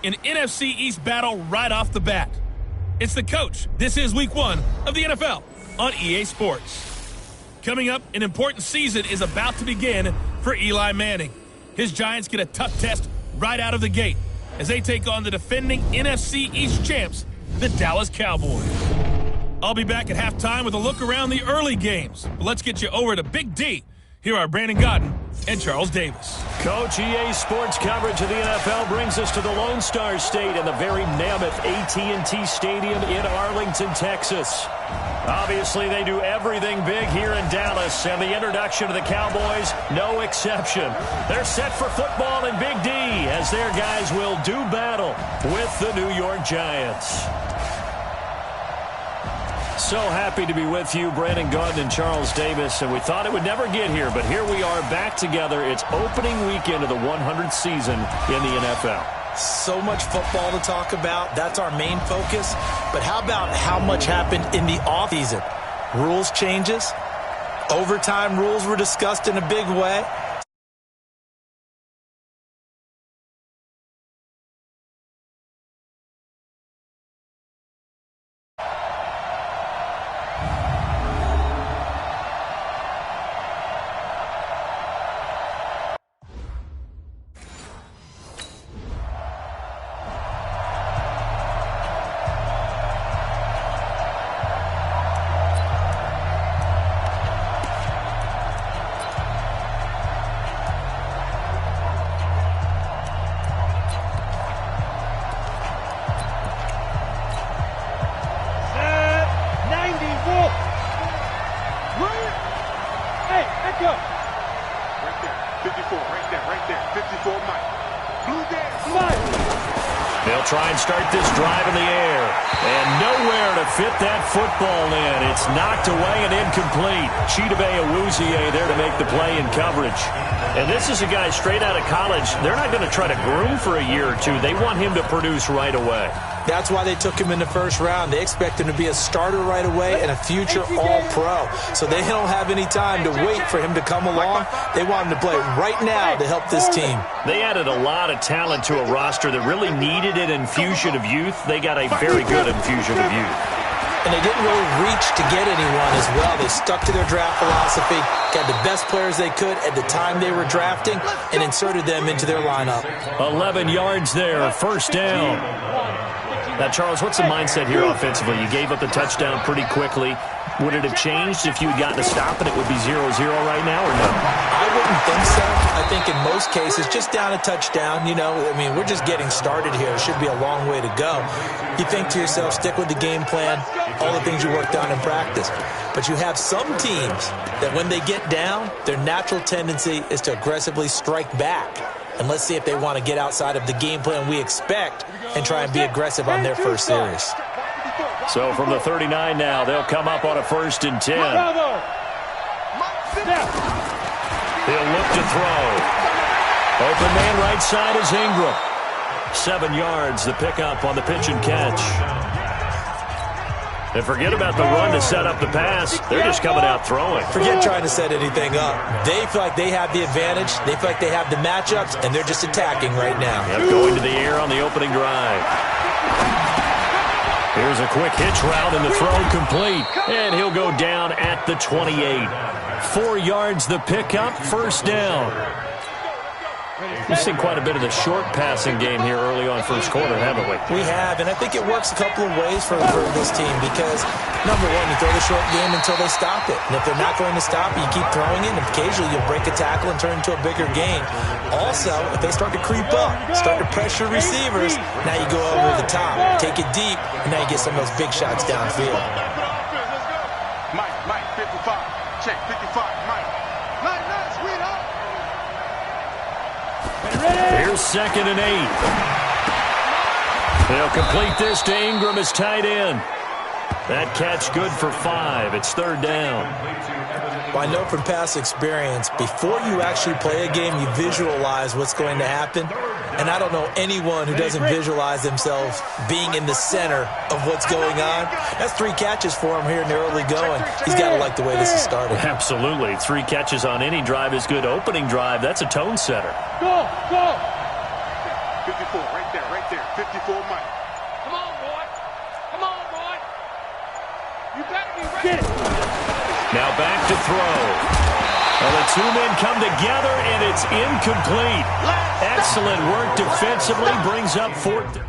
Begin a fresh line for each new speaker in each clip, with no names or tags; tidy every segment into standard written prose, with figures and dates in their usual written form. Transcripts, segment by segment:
an NFC East battle right off the bat. It's The Coach. This is Week 1 of the NFL on EA Sports. Coming up, an important season is about to begin for Eli Manning. His Giants get a tough test right out of the gate as they take on the defending NFC East champs, the Dallas Cowboys. I'll be back at halftime with a look around the early games. But let's get you over to Big D. Here are Brandon Godden and Charles Davis.
Coach, EA Sports coverage of the NFL brings us to the Lone Star State and the very mammoth AT&T Stadium in Arlington, Texas. Obviously, they do everything big here in Dallas, and the introduction of the Cowboys, no exception. They're set for football in Big D as their guys will do battle with the New York Giants. So happy to be with you, Brandon Godden and Charles Davis, and we thought it would never get here, but here we are back together. It's opening weekend of the 100th season in the NFL.
So much football to talk about. That's our main focus. But how about how much happened in the offseason? Rules changes. Overtime rules were discussed in a big way.
They'll try and start this drive in the air. And nowhere to fit that football in. It's knocked away and incomplete. Chidobe Awuzie there to make the play in coverage. And this is a guy straight out of college. They're not going to try to groom for a year or two. They want him to produce right away.
That's why they took him in the first round. They expect him to be a starter right away and a future All-Pro. So they don't have any time to wait for him to come along. They want him to play right now to help this team.
They added a lot of talent to a roster that really needed an infusion of youth. They got a very good infusion of youth.
And they didn't really reach to get anyone as well. They stuck to their draft philosophy, got the best players they could at the time they were drafting, and inserted them into their lineup.
11 yards there, first down. Now, Charles, what's the mindset here offensively? You gave up the touchdown pretty quickly. Would it have changed if you had gotten a stop and it would be 0-0 right now, or no?
I wouldn't think so. I think in most cases, just down a touchdown, we're just getting started here. It should be a long way to go. You think to yourself, stick with the game plan, all the things you worked on in practice. But you have some teams that when they get down, their natural tendency is to aggressively strike back. And let's see if they want to get outside of the game plan we expect and try and be aggressive on their first series.
So from the 39 now, they'll come up on a 1st and 10. He'll look to throw. Open man right side is Ingram. 7 yards, the pickup on the pitch and catch. And forget about the run to set up the pass. They're just coming out throwing.
Forget trying to set anything up. They feel like they have the advantage. They feel like they have the matchups, and they're just attacking right now.
Yep, going to the air on the opening drive. Here's a quick hitch route, and the throw complete. And he'll go down at the 28. 4 yards the pickup, first down. We've seen quite a bit of the short passing game here early on first quarter, haven't we?
We have, and I think it works a couple of ways for this team because, number one, you throw the short game until they stop it. And if they're not going to stop it, you keep throwing it, and occasionally you'll break a tackle and turn it into a bigger game. Also, if they start to creep up, start to pressure receivers, now you go over the top, take it deep, and now you get some of those big shots downfield.
Mike, 55, check, 55, Mike. Sweetheart.
Here's 2nd and 8. They'll complete this to Ingram as tight end. That catch good for 5. It's 3rd down.
Well, I know from past experience, before you actually play a game, you visualize what's going to happen. And I don't know anyone who doesn't visualize themselves being in the center of what's going on. That's 3 catches for him here in the early going. He's got to like the way this is starting.
Absolutely. 3 catches on any drive is good. Opening drive, that's a tone setter.
Go! 54, right there, 54. 54, Mike.
Come on, boy. Come on, boy. You better be ready.
Now back to throw. Well, the two men come together, and it's incomplete. Excellent work defensively. Brings up fourth.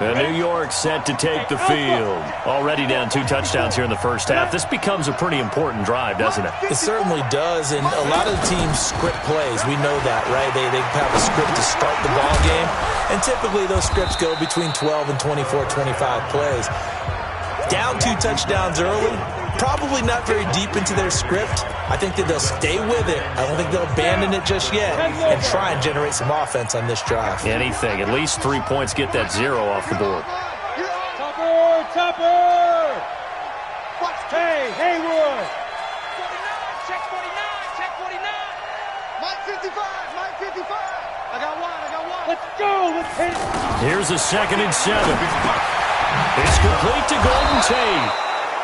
And New York set to take the field. Already down 2 touchdowns here in the first half. This becomes a pretty important drive, doesn't it?
It certainly does, and a lot of the teams script plays. We know that, right? They have a script to start the ball game, and typically those scripts go between 12 and 24, 25 plays. Down 2 touchdowns early, probably not very deep into their script. I think that they'll stay with it. I don't think they'll abandon it just yet and try and generate some offense on this drive.
Anything. At least 3 points, get that 0 off the board.
Tupper! Hey, Haywood! 49, check 49, check 49.
Mike 55, Mike 55. I got one.
Let's go, let's hit it.
Here's a 2nd and 7. It's complete to Golden Tate.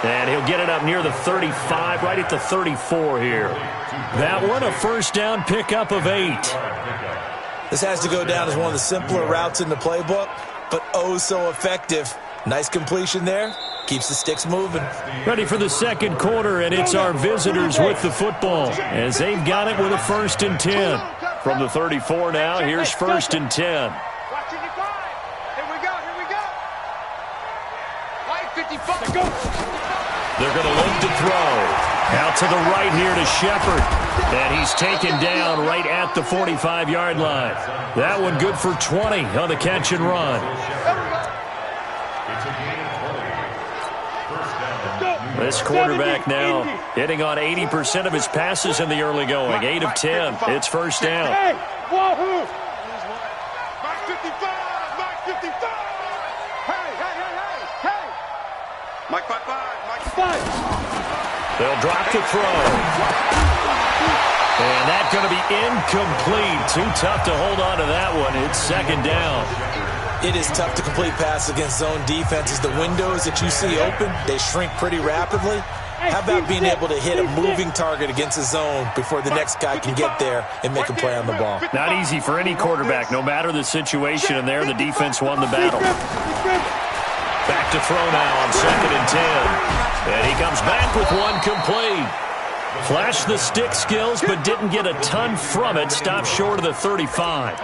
And he'll get it up near the 35, right at the 34 here. That one, a first down pickup of 8.
This has to go down as one of the simpler routes in the playbook, but oh so effective. Nice completion there. Keeps the sticks moving.
Ready for the second quarter, and it's our visitors with the football as they've got it with a 1st and 10. From the 34 now, here's 1st and 10.
Watching you guys. Here we go. Mike 55. Go.
They're going to look to throw. Out to the right here to Shepard. And he's taken down right at the 45-yard line. That one good for 20 on the catch and run. This quarterback now hitting on 80% of his passes in the early going. 8 of 10. It's first down.
Hey, wahoo!
Mike 55, Mike 55. Hey. Mike 55, Mike 55.
They'll drop to throw. And that's going to be incomplete. Too tough to hold on to that one. It's 2nd down.
It is tough to complete passes against zone defenses. The windows that you see open, they shrink pretty rapidly. How about being able to hit a moving target against a zone before the next guy can get there and make a play on the ball?
Not easy for any quarterback, no matter the situation, and there the defense won the battle. Back to throw now on 2nd and 10. And he comes back with one complete. Flashed the stick skills, but didn't get a ton from it. Stopped short of the 35.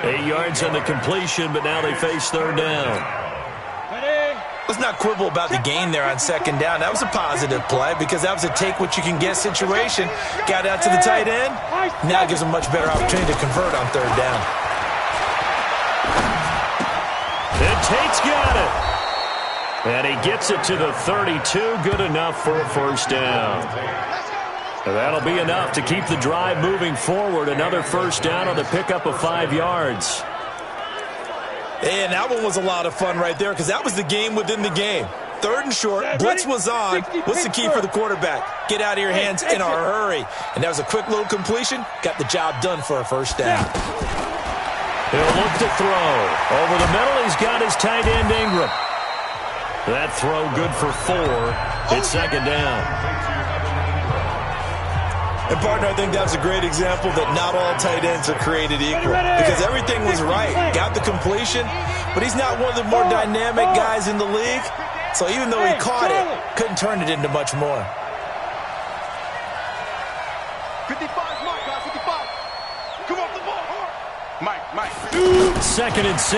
8 yards on the completion, but now they face 3rd down.
Let's not quibble about the gain there on 2nd down. That was a positive play because that was a take-what-you-can-get situation. Got out to the tight end. Now it gives them a much better opportunity to convert on 3rd down.
And Tate's got it. And he gets it to the 32. Good enough for a first down. And that'll be enough to keep the drive moving forward. Another first down on the pickup of 5 yards.
And that one was a lot of fun right there because that was the game within the game. 3rd and short, blitz was on. What's the key for the quarterback? Get out of your hands in a hurry. And that was a quick little completion. Got the job done for a first down.
He'll look to throw. Over the middle, he's got his tight end Ingram. That throw good for 4. It's 2nd down.
And, partner, I think that's a great example that not all tight ends are created equal because everything was right. Got the completion, but he's not one of the more dynamic guys in the league. So even though he caught it, couldn't turn it into much more.
55, Mike, 55. Come off the ball. Mike.
2nd and 6.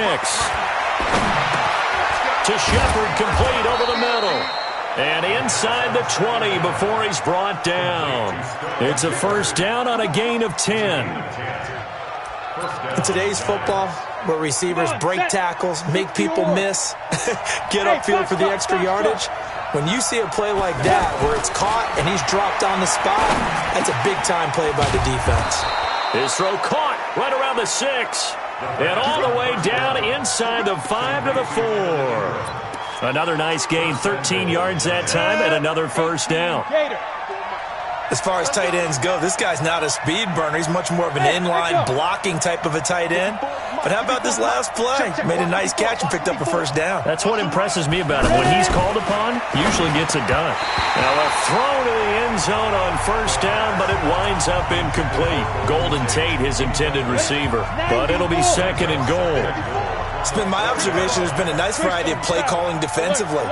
To Shepard, complete over the middle. And inside the 20 before he's brought down. It's a first down on a gain of 10.
In today's football, where receivers break tackles, make people miss, get upfield for the extra yardage, when you see a play like that where it's caught and he's dropped on the spot, that's a big-time play by the defense.
His throw caught right around the 6. And all the way down inside the 5 to the 4. Another nice gain, 13 yards that time, and another first down.
As far as tight ends go, this guy's not a speed burner. He's much more of an inline blocking type of a tight end. But how about this last play? Made a nice catch and picked up a first down.
That's what impresses me about him. When he's called upon, usually gets it done. Now a throw to the end zone on first down, but it winds up incomplete. Golden Tate, his intended receiver. But it'll be second and goal.
It's been my observation there's been a nice variety of play calling defensively.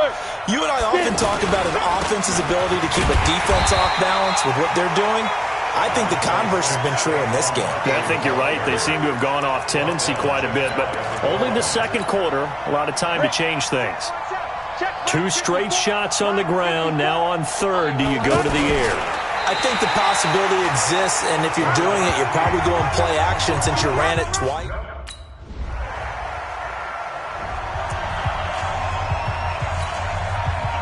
You and I often talk about an offense's ability to keep a defense off balance with what they're doing. I think the converse has been true in this game.
Yeah, I think you're right. They seem to have gone off tendency quite a bit, but only the second quarter, a lot of time to change things. 2 straight shots on the ground. Now on third, do you go to the air?
I think the possibility exists, and if you're doing it, you're probably going play action since you ran it twice.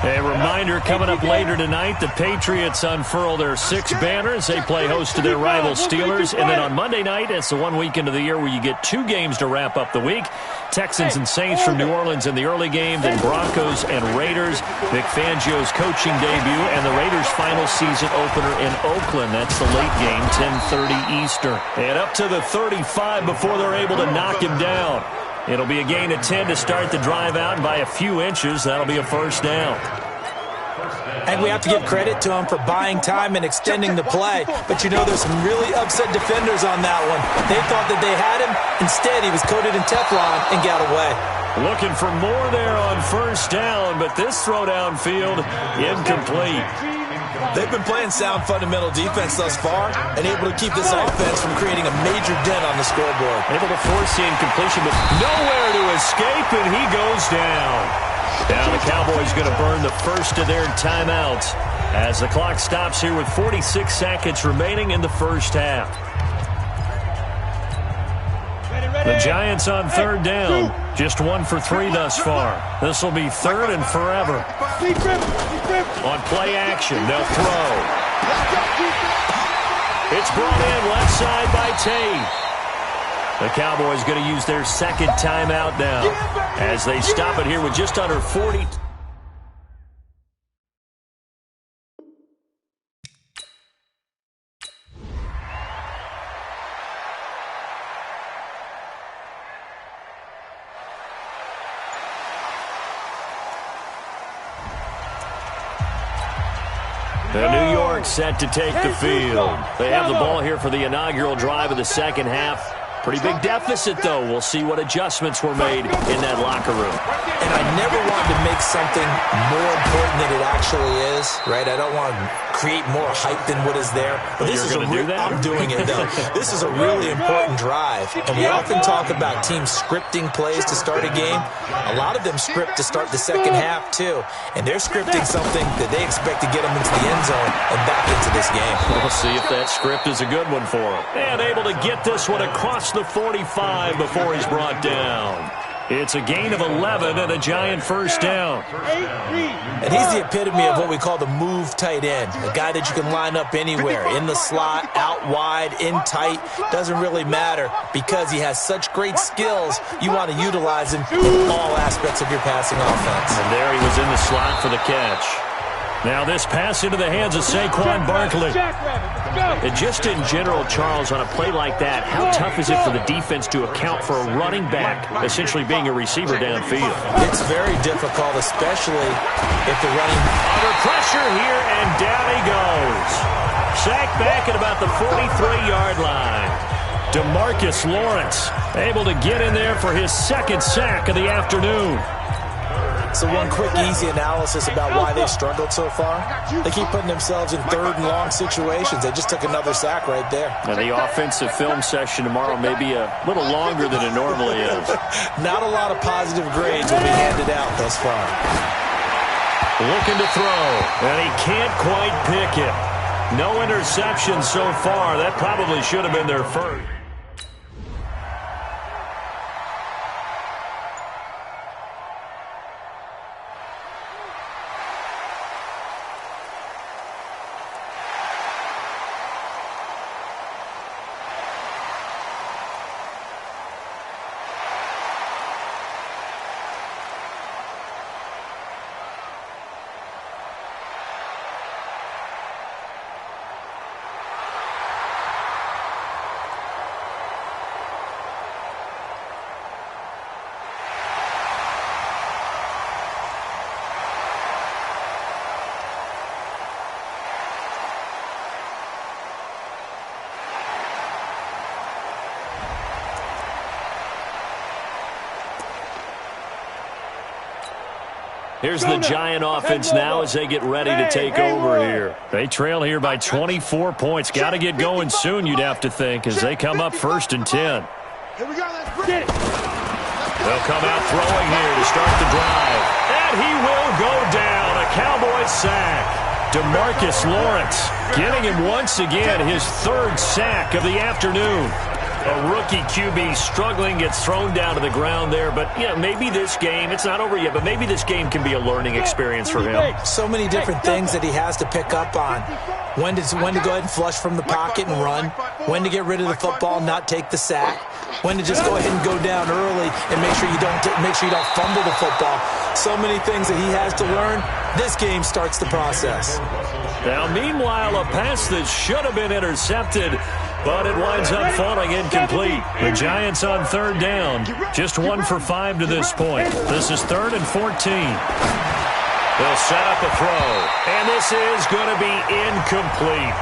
A reminder coming up later tonight, the Patriots unfurl their 6 banners. They play host to their rival Steelers. And then on Monday night, it's the one weekend of the year where you get 2 games to wrap up the week. Texans and Saints from New Orleans in the early game, then Broncos and Raiders. Vic Fangio's coaching debut and the Raiders' final season opener in Oakland. That's the late game, 10:30 Eastern. And up to the 35 before they're able to knock him down. It'll be a gain of 10 to start the drive out, and by a few inches, that'll be a first down.
And we have to give credit to him for buying time and extending the play. But, you know, there's some really upset defenders on that one. They thought that they had him. Instead, he was coated in Teflon and got away.
Looking for more there on first down, but this throw downfield, incomplete.
They've been playing sound fundamental defense thus far and able to keep this offense from creating a major dent on the scoreboard.
Able to force the incompletion, but nowhere to escape, and he goes down. Now the Cowboys going to burn the first of their timeouts as the clock stops here with 46 seconds remaining in the first half. The Giants on third down, just 1 for 3 thus far. This will be third and forever. On play action, they'll throw. It's brought in left side by Tate. The Cowboys going to use their second timeout now as they stop it here with just under 40. The New York set to take the field. They have the ball here for the inaugural drive of the second half. Pretty big deficit, though. We'll see what adjustments were made in that locker room.
And I never wanted to make something more important than it actually is, right? I don't want to create more hype than what is there. But this is I'm doing it, though. This is a really important drive. And we often talk about teams scripting plays to start a game. A lot of them script to start the second half, too. And they're scripting something that they expect to get them into the end zone and back into this game.
We'll see if that script is a good one for them. And able to get this one across the 45 before he's brought down. It's a gain of 11 and a Giant first down.
And he's the epitome of what we call the move tight end. A guy that you can line up anywhere, in the slot, out wide, in tight. Doesn't really matter because he has such great skills. You want to utilize him in all aspects of your passing offense.
And there he was in the slot for the catch. Now this pass into the hands of Saquon Barkley. And just in general, Charles, on a play like that, how tough is it for the defense to account for a running back essentially being a receiver downfield?
It's very difficult, especially if the running...
Under pressure here, and down he goes. Sacked back at about the 43-yard line. DeMarcus Lawrence able to get in there for his second sack of the afternoon.
So one quick, easy analysis about why they've struggled so far. They keep putting themselves in third and long situations. They just took another sack right there.
And the offensive film session tomorrow may be a little longer than it normally is.
Not a lot of positive grades will be handed out thus far.
Looking to throw, and he can't quite pick it. No interceptions so far. That probably should have been their first. Here's the Giant offense now as they get ready to take over here. They trail here by 24 points. Got to get going soon, you'd have to think, as they come up 1st and 10.
Here we go. Let's bring it.
They'll come out throwing here to start the drive. And he will go down. A Cowboys sack. DeMarcus Lawrence getting him once again his 3rd sack of the afternoon. A rookie QB struggling, gets thrown down to the ground there. But, yeah, maybe this game, it's not over yet, but maybe this game can be a learning experience for him.
So many different things that he has to pick up on. When to go ahead and flush from the pocket and run. When to get rid of the football, not take the sack. When to just go ahead and go down early and make sure you don't fumble the football. So many things that he has to learn. This game starts the process.
Now, meanwhile, a pass that should have been intercepted, but it winds up falling incomplete. The Giants on 3rd down. Just 1 for 5 to this point. This is 3rd and 14. They'll set up a throw, and this is going to be incomplete.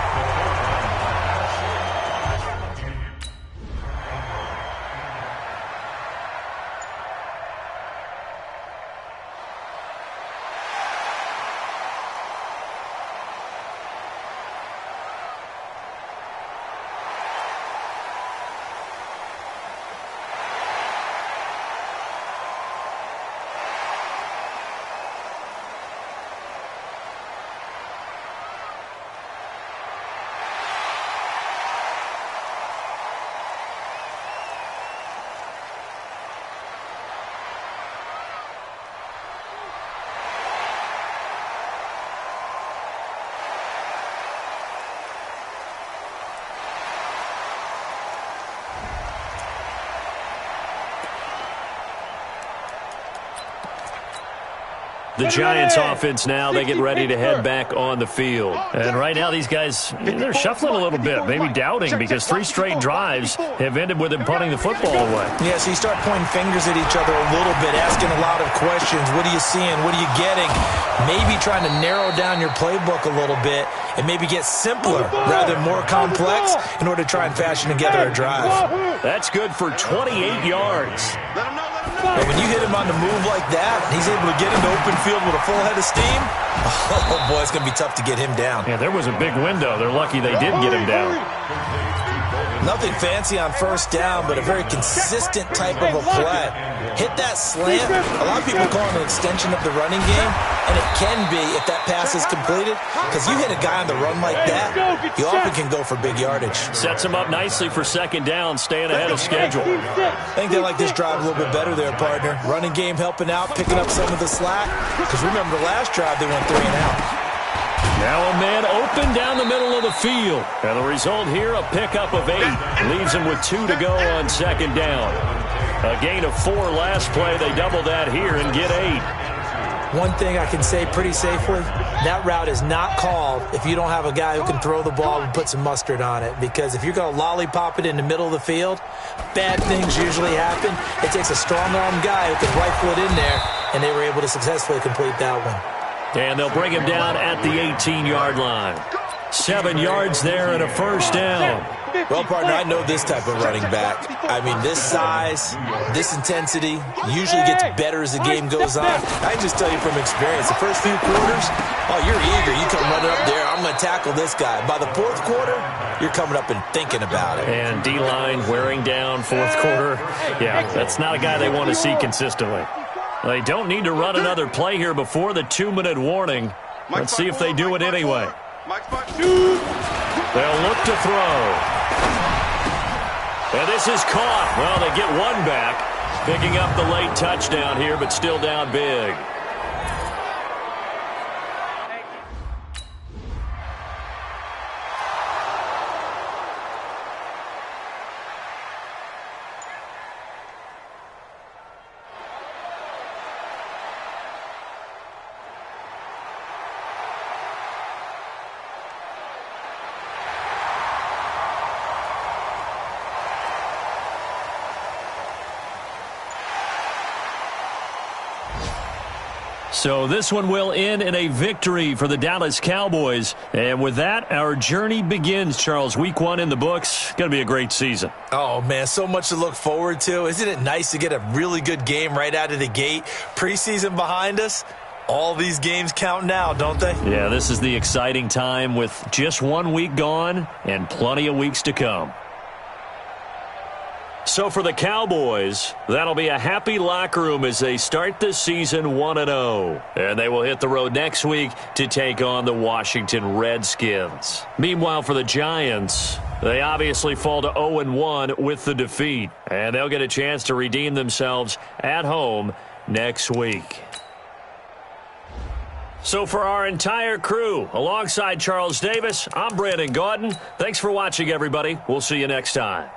The Giants offense now, they get ready to head back on the field. And right now these guys, they're shuffling a little bit, maybe doubting, because 3 straight drives have ended with them punting the football away.
Yeah, so you start pointing fingers at each other a little bit, asking a lot of questions. What are you seeing? What are you getting? Maybe trying to narrow down your playbook a little bit and maybe get simpler rather than more complex in order to try and fashion together a drive.
That's good for 28 yards.
But when you hit him on the move like that, he's able to get into open field with a full head of steam. Oh, boy, it's going to be tough to get him down.
Yeah, there was a big window. They're lucky they did get him down.
Nothing fancy on 1st down, but a very consistent type of a play. Hit that slant. A lot of people call it an extension of the running game, and it can be if that pass is completed, because you hit a guy on the run like that, you often can go for big yardage.
Sets him up nicely for 2nd down, staying ahead of schedule.
I think they like this drive a little bit better there, partner. Running game helping out, picking up some of the slack, because remember the last drive they went 3 and out.
Now a man open down the middle of the field. And the result here, a pickup of 8. Leaves him with 2 to go on 2nd down. A gain of 4 last play. They double that here and get 8.
One thing I can say pretty safely, that route is not called if you don't have a guy who can throw the ball and put some mustard on it. Because if you're going to lollipop it in the middle of the field, bad things usually happen. It takes a strong-arm guy who can rifle it in there, and they were able to successfully complete that one.
And they'll bring him down at the 18-yard line. 7 yards there and a 1st down.
Well, partner, I know this type of running back. I mean, this size, this intensity usually gets better as the game goes on. I can just tell you from experience, the first few quarters, oh, you're eager. You come running up there, I'm going to tackle this guy. By the 4th quarter, you're coming up and thinking about it.
And D-line wearing down 4th quarter. Yeah, that's not a guy they want to see consistently. They don't need to run another play here before the 2-minute warning. Let's see if they do it anyway. They'll look to throw. And this is caught. Well, they get 1 back. Picking up the late touchdown here, but still down big. So this one will end in a victory for the Dallas Cowboys. And with that, our journey begins, Charles. Week 1 in the books. Going to be a great season.
Oh, man, so much to look forward to. Isn't it nice to get a really good game right out of the gate? Preseason behind us. All these games count now, don't they?
Yeah, this is the exciting time with just 1 week gone and plenty of weeks to come. So for the Cowboys, that'll be a happy locker room as they start the season 1-0. And they will hit the road next week to take on the Washington Redskins. Meanwhile, for the Giants, they obviously fall to 0-1 with the defeat. And they'll get a chance to redeem themselves at home next week. So for our entire crew, alongside Charles Davis, I'm Brandon Gaudin. Thanks for watching, everybody. We'll see you next time.